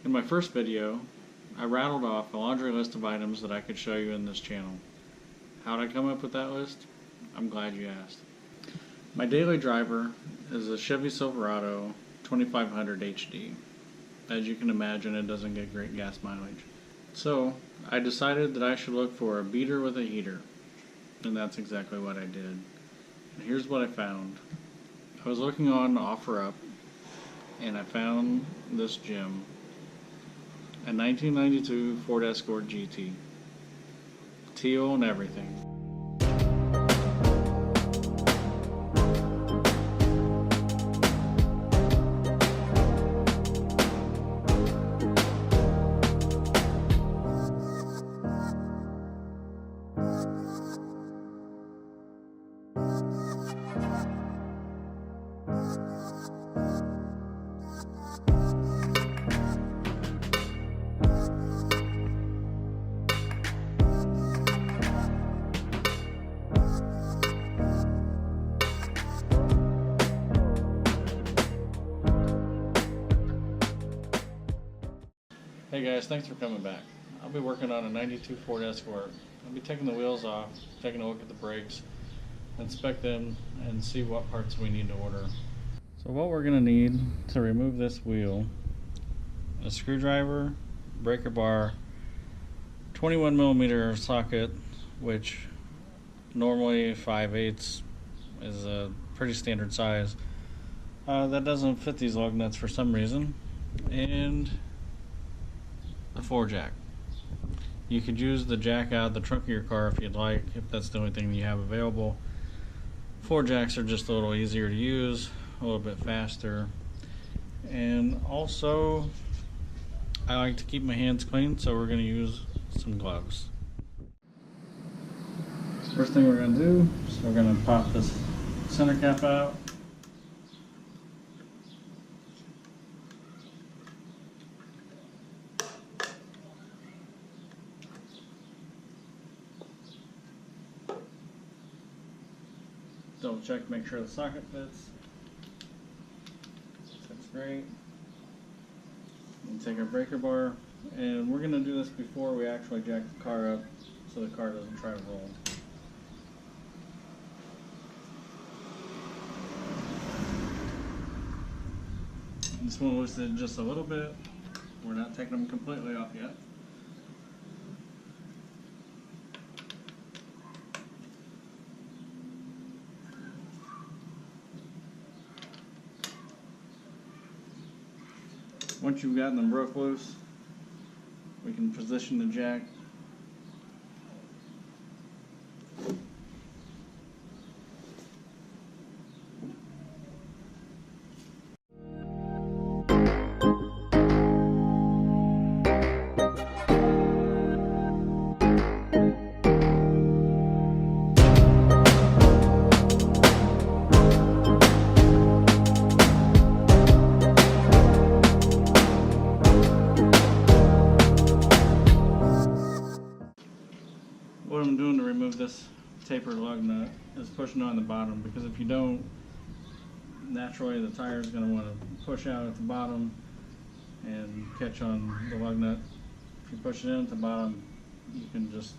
In my first video, I rattled off a laundry list of items that I could show you in this channel. How did I come up with that list? I'm glad you asked. My daily driver is a Chevy Silverado 2500 HD. As you can imagine, it doesn't get great gas mileage. So, I decided that I should look for a beater with a heater. And that's exactly what I did. And here's what I found. I was looking on OfferUp, and I found this gem. A 1992 Ford Escort GT. Teal and everything. Hey guys, thanks for coming back. I'll be working on a 92 Ford Escort. I'll be taking the wheels off, taking a look at the brakes, inspect them, and see what parts we need to order. So what we're going to need to remove this wheel: a screwdriver, breaker bar, 21mm socket, which normally 5/8 is a pretty standard size. That doesn't fit these lug nuts for some reason, and the 4-jack. You could use the jack out of the trunk of your car if you'd like, if that's the only thing you have available. 4-jacks are just a little easier to use, a little bit faster, and also I like to keep my hands clean, so we're going to use some gloves. First thing we're going to do is we're going to pop this center cap out. Double check, make sure the socket fits. That's great. And take our breaker bar, and we're going to do this before we actually jack the car up, so the car doesn't try to roll. This one loosened just a little bit. We're not taking them completely off yet. Once you've gotten them broke loose, we can position the jack. What I'm doing to remove this tapered lug nut is pushing on the bottom, because if you don't, naturally the tire is going to want to push out at the bottom and catch on the lug nut. If you push it in at the bottom, you can just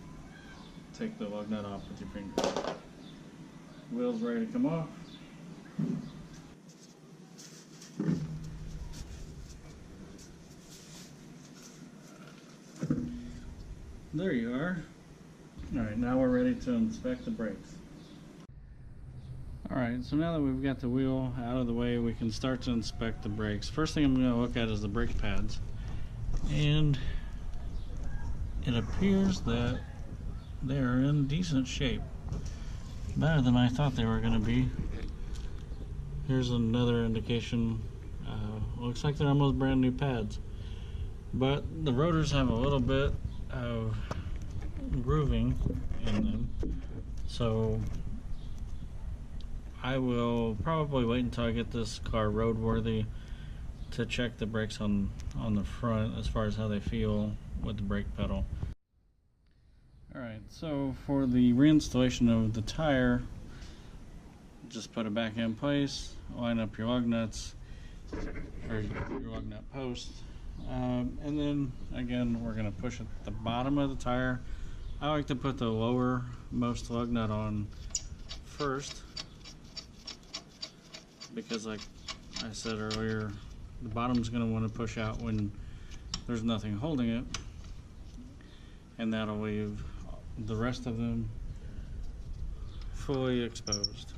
take the lug nut off with your finger. Wheel's ready to come off. There you are. Alright, now we're ready to inspect the brakes. Alright, so now that we've got the wheel out of the way, we can start to inspect the brakes. First thing I'm going to look at is the brake pads. And it appears that they are in decent shape. Better than I thought they were going to be. Here's another indication. Looks like they're almost brand new pads. But the rotors have a little bit of grooving in them, so I will probably wait until I get this car roadworthy to check the brakes on the front as far as how they feel with the brake pedal. Alright, so for the reinstallation of the tire, just put it back in place, line up your lug nuts, or your lug nut post, And then again, we're going to push at the bottom of the tire. I like to put the lowermost lug nut on first because, like I said earlier, the bottom's going to want to push out when there's nothing holding it, and that'll leave the rest of them fully exposed.